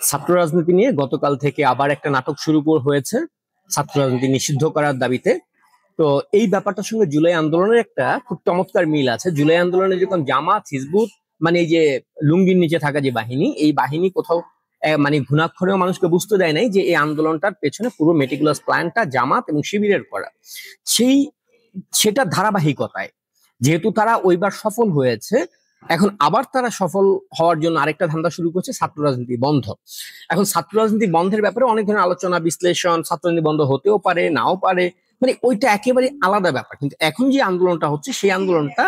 ছাত্র রাজনীতি নিয়ে গতকাল থেকে আবার একটা নাটক হয়েছে ছাত্র রাজনীতি নিষিদ্ধ করার দাবিতে। তো এই ব্যাপারটার সঙ্গে জুলাই আন্দোলনের একটা খুব চমৎকার মিল আছে। জুলাই আন্দোলনে যখন জামাত হিজবুত মানে এই যে লুঙ্গির নিচে থাকা যে বাহিনী, এই বাহিনী কোথাও মানে ঘুণাক্ষরেও মানুষকে বুঝতে দেয় নাই যে এই আন্দোলনটার পেছনে পুরো মেটিকুলাস প্ল্যানটা জামাত এবং শিবিরের করা। সেই সেটা ধারাবাহিকতায় যেহেতু তারা ওইবার সফল হয়েছে, এখন আবার তারা সফল হওয়ার জন্য আরেকটা ধান্দা শুরু করছে, ছাত্র রাজনীতি বন্ধ। এখন ছাত্র রাজনীতি বন্ধের ব্যাপারে অনেক ধরনের আলোচনা বিশ্লেষণ, ছাত্র রাজনীতি বন্ধ হতেও পারে নাও পারে, মানে ওইটা একেবারে আলাদা ব্যাপার। কিন্তু এখন যে আন্দোলনটা হচ্ছে সেই আন্দোলনটা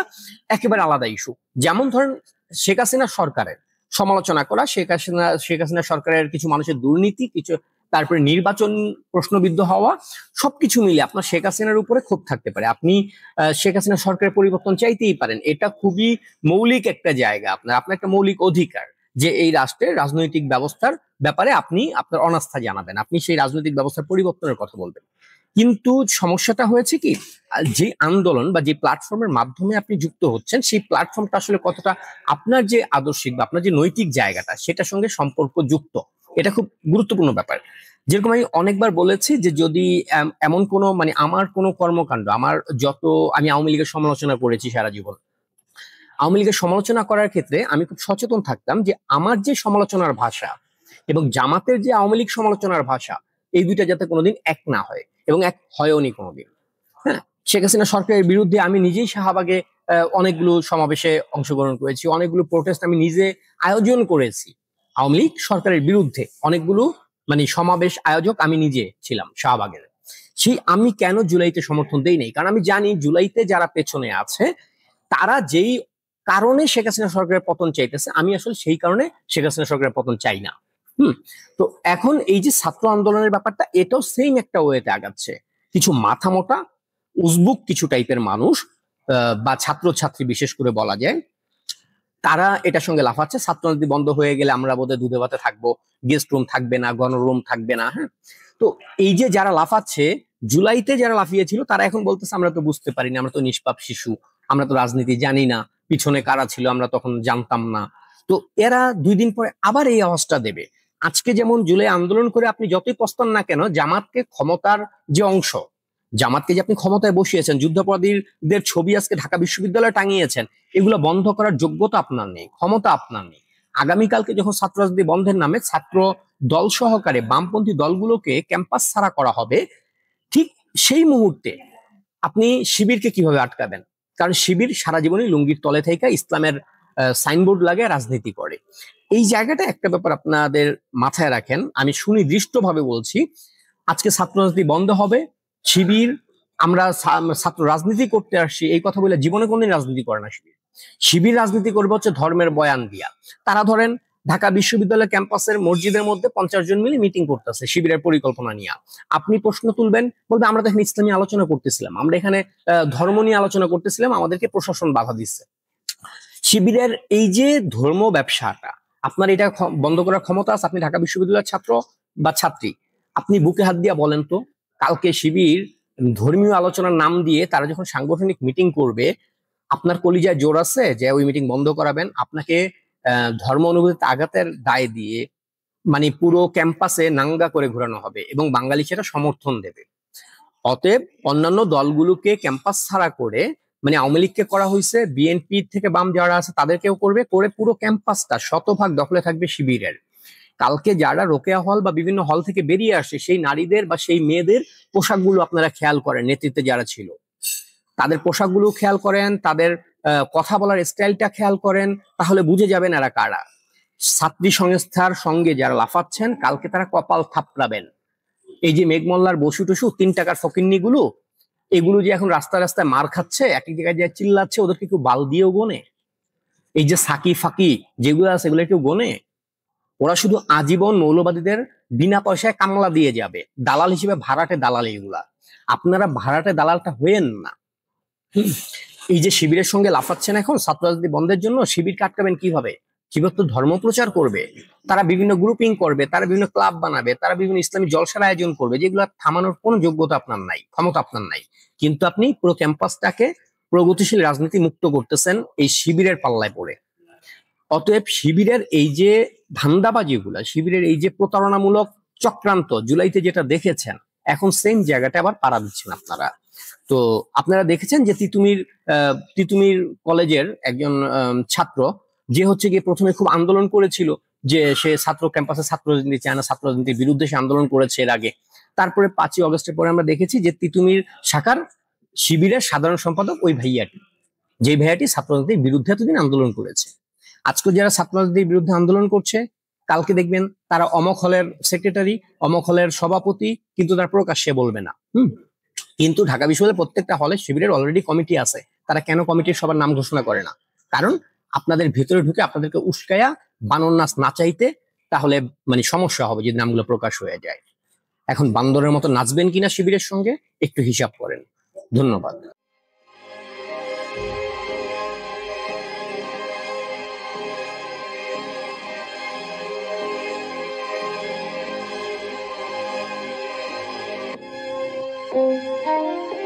একেবারে আলাদা ইস্যু। যেমন ধরেন শেখ হাসিনা সরকারের সমালোচনা করা, শেখ হাসিনা সরকারের কিছু মানুষের দুর্নীতি, কিছু তারপরে নির্বাচন প্রশ্নবিদ্ধ হওয়া, সবকিছু মিলে আপনার শেখ হাসিনার উপরে ক্ষোভ থাকতে পারে। আপনি শেখ হাসিনা সরকারের পরিবর্তন চাইতেই পারেন, এটা খুবই মৌলিক একটা জায়গা, আপনার আপনার একটা মৌলিক অধিকার যে এই রাষ্ট্রের রাজনৈতিক ব্যবস্থার ব্যাপারে আপনি আপনার অনাস্থা জানাবেন, আপনি সেই রাজনৈতিক ব্যবস্থার পরিবর্তনের কথা বলবেন। কিন্তু সমস্যাটা হয়েছে কি, যে আন্দোলন বা যে প্ল্যাটফর্মের মাধ্যমে আপনি যুক্ত হচ্ছেন, সেই প্ল্যাটফর্মটা আসলে কতটা আপনার যে আদর্শিক বা আপনার যে নৈতিক জায়গাটা সেটার সঙ্গে সম্পর্ক যুক্ত, এটা খুব গুরুত্বপূর্ণ ব্যাপার। যেরকম আমি অনেকবার বলেছি যে যদি এমন কোনো মানে আমার কোনো কর্মকাণ্ড, আমার আমি আওয়ামী লীগের সমালোচনা করেছি সারা জীবন, আওয়ামী লীগের সমালোচনা করার ক্ষেত্রে আমি খুব সচেতন থাকতাম যে আমার যে সমালোচনার ভাষা এবং জামাতের যে আওয়ামী লীগ সমালোচনার ভাষা, এই দুইটা যাতে কোনোদিন এক না হয়, এবং এক হয়ওনি কোনোদিন। হ্যাঁ, শেখ হাসিনা সরকারের বিরুদ্ধে আমি নিজেই শাহবাগে অনেকগুলো সমাবেশে অংশগ্রহণ করেছি, অনেকগুলো প্রোটেস্ট আমি নিজে আয়োজন করেছি। আওয়ামী লীগ সরকারের বিরুদ্ধে অনেকগুলো মানে সমাবেশ আয়োজক আমি নিজে ছিলাম শাহবাগের। সেই আমি কেন জুলাইতে সমর্থন দেই নাই, কারণ আমি জানি জুলাইতে যারা পেছনে আছে তারা যেই কারণে শেখ হাসিনা সরকারের পতন চাইতেছে, আমি আসলে সেই কারণে শেখ হাসিনা সরকারের পতন চাই না। তো এখন এই যে ছাত্র আন্দোলনের ব্যাপারটা, এটাও সেম একটা ওয়েতে আগাচ্ছে। কিছু মাথা মোটা উজবুক কিছু টাইপের মানুষ বা ছাত্র ছাত্রী বিশেষ করে বলা যায়, তারা এটার সঙ্গে লাফাচ্ছে ছাত্র রাজনীতি বন্ধ হয়ে গেলে আমরা বোধহয় দুধে ভাতে থাকবো, গেস্ট রুম থাকবে না, গণরুম থাকবে না। হ্যাঁ, তো এই যে যারা লাফাচ্ছে, জুলাইতে যারা লাফিয়েছিল তারা এখন বলতেছে আমরা তো বুঝতে পারিনি, আমরা তো নিষ্পাপ শিশু, আমরা তো রাজনীতি জানি না, পিছনে কারা ছিল আমরা তখন জানতাম না। তো এরা 2 দিন পরে আবার এই আওয়াজটা দেবে। আজকে যেমন জুলাই আন্দোলন করে আপনি যতই পস্তান না কেন, জামাতকে ক্ষমতার যে অংশ, জামাতকে যে আপনি ক্ষমতায় বসিয়েছেন, যুদ্ধাপরাধীদের ছবি আজকে ঢাকা বিশ্ববিদ্যালয়ে টাঙিয়েছেন, এগুলো বন্ধ করার যোগ্যতা আপনার নেই, ক্ষমতা আপনার নেই। আগামীকালকে যখন ছাত্র রাজনীতি বন্ধের নামে ছাত্র দল সহকারে বামপন্থী দলগুলোকে ক্যাম্পাস ছাড়া করা হবে, ঠিক সেই মুহূর্তে আপনি শিবিরকে কিভাবে আটকাবেন? কারণ শিবির সারা জীবনই লুঙ্গির তলে থেকে ইসলামের সাইনবোর্ড লাগে রাজনীতি করে। এই জায়গাটা একটা ব্যাপার আপনাদের মাথায় রাখেন, আমি সুনির্দিষ্টভাবে বলছি। আজকে ছাত্র রাজনীতি বন্ধ হবে, শিবির আমরা ছাত্র রাজনীতি করতে আসছি এই কথা বলে জীবনে কোনদিন রাজনীতি করে না শিবির। শিবির রাজনীতি করবে হচ্ছে ধর্মের বয়ান দিয়া। তারা ধরেন ঢাকা বিশ্ববিদ্যালয় ক্যাম্পাসের মসজিদের মধ্যে 50 জন মিলে মিটিং করতেছে শিবিরের পরিকল্পনা নিয়ে। আপনি প্রশ্ন তুলবেন, বলবে আমরা তো এখানে ইসলামী আলোচনা করতেছিলাম, আমরা এখানে ধর্ম নিয়ে আলোচনা করতেছিলাম, আমাদেরকে প্রশাসন বাধা দিচ্ছে। শিবিরের এই যে ধর্ম ব্যবসাটা, আপনার এটা বন্ধ করার ক্ষমতা আছে? আপনি ঢাকা বিশ্ববিদ্যালয়ের ছাত্র বা ছাত্রী, আপনি বুকে হাত দিয়া বলেন তো, কালকে শিবির ধর্মীয় আলোচনার নাম দিয়ে তারা যখন সাংগঠনিক মিটিং করবে, আপনার কলিজায় জোর আছে যে ওই মিটিং বন্ধ করাবেন? আপনাকে ধর্ম অনুভূতিতে আঘাতের দায় দিয়ে মানে পুরো ক্যাম্পাসে নাঙ্গা করে ঘোরানো হবে এবং বাঙালি সেটা সমর্থন দেবে। অতএব অন্যান্য দলগুলোকে ক্যাম্পাস ছাড়া করে, মানে আওয়ামী লীগকে করা হয়েছে, বিএনপি থেকে বাম যারা আছে তাদেরকেও করবে, করে পুরো ক্যাম্পাসটা শতভাগ দখলে থাকবে শিবিরের। কালকে যারা রোকেয়া হল বা বিভিন্ন হল থেকে বেরিয়ে আসে, সেই নারীদের বা সেই মেয়েদের পোশাকগুলো আপনারা খেয়াল করেন, নেতৃত্বে যারা ছিল তাদের পোশাকগুলো খেয়াল করেন, তাদের কথা বলার স্টাইলটা খেয়াল করেন, তাহলে বুঝে যাবেন এরা কারা। ছাত্রী সংস্থার সঙ্গে যারা লাফাচ্ছেন, কালকে তারা কপাল থাপড়াবেন। এই যে মেঘমল্লার বসু টসু 3 টাকার ফকিন্নি গুলো, এগুলো যে এখন রাস্তায় রাস্তায় মার খাচ্ছে, এক এক জায়গায় যায় চিল্লাচ্ছে, ওদেরকে কেউ বাল দিয়েও গোনে? এই যে সাকি ফাকি যেগুলো আছে এগুলো কেউ গোনে? ওরা শুধু আজীবন মৌলবাদীদের বিনা পয়সায় কামলা দিয়ে যাবে, দালাল হিসেবে ভাড়াটে দালাল এগুলা। আপনারা ভাড়াটে দালালটা হয়েন না। এই যে শিবিরের সঙ্গে লাফাচ্ছেন এখন ছাত্র রাজনীতি বন্ধের জন্য, শিবিরকে আটকাবেন কিভাবে? শিবির তো ধর্ম প্রচার করবে, তারা বিভিন্ন গ্রুপিং করবে, তারা বিভিন্ন ক্লাব বানাবে, তারা বিভিন্ন ইসলামী জলসার আয়োজন করবে, যেগুলো থামানোর কোনো যোগ্যতা আপনার নাই, ক্ষমতা আপনার নাই। কিন্তু আপনি পুরো ক্যাম্পাসটাকে প্রগতিশীল রাজনীতি মুক্ত করতেছেন এই শিবিরের পাল্লায় পড়ে। অতএব শিবিরের এই যে ধান্দাবাজিগুলা, শিবিরের এই যে প্রতারণামূলক চক্রান্ত জুলাইতে যেটা দেখেছেন, এখন সেম জায়গাটা আবার পাড়া দিচ্ছেন আপনারা। তো আপনারা দেখেছেন যে তিতুমির কলেজের একজন ছাত্র, যে হচ্ছে গিয়ে প্রথমে খুব আন্দোলন করেছিল, যে সে ছাত্র ক্যাম্পাসে ছাত্র রাজনীতি চায় না, ছাত্র রাজনীতির বিরুদ্ধে সে আন্দোলন করেছে এর আগে। তারপরে 5ই অগস্টের পরে আমরা দেখেছি যে তিতুমির শাখার শিবিরের সাধারণ সম্পাদক ওই ভাইয়াটি, যে ভাইয়াটি ছাত্র রাজনীতির বিরুদ্ধে এতদিন আন্দোলন করেছে। আজকে যারা ছাত্র রাজনীতির বিরুদ্ধে আন্দোলন করছে, কালকে দেখবেন তারা অমক হলের সেক্রেটারি, অমক হলের সভাপতি, কিন্তু তারা প্রকাশ্যে বলবে না। কিন্তু ঢাকা বিশ্ববিদ্যালয়ের প্রত্যেকটা হলে শিবিরের অলরেডি কমিটি আছে, তারা কেন কমিটির সবার নাম ঘোষণা করে না? কারণ আপনাদের ভেতরে ঢুকে আপনাদেরকে উস্কায়া বানর নাচ নাচাইতে, তাহলে মানে সমস্যা হবে যদি নামগুলো প্রকাশ হয়ে যায়। এখন বান্দরের মতো নাচবেন কিনা শিবিরের সঙ্গে একটু হিসাব করেন। ধন্যবাদ। Thank you.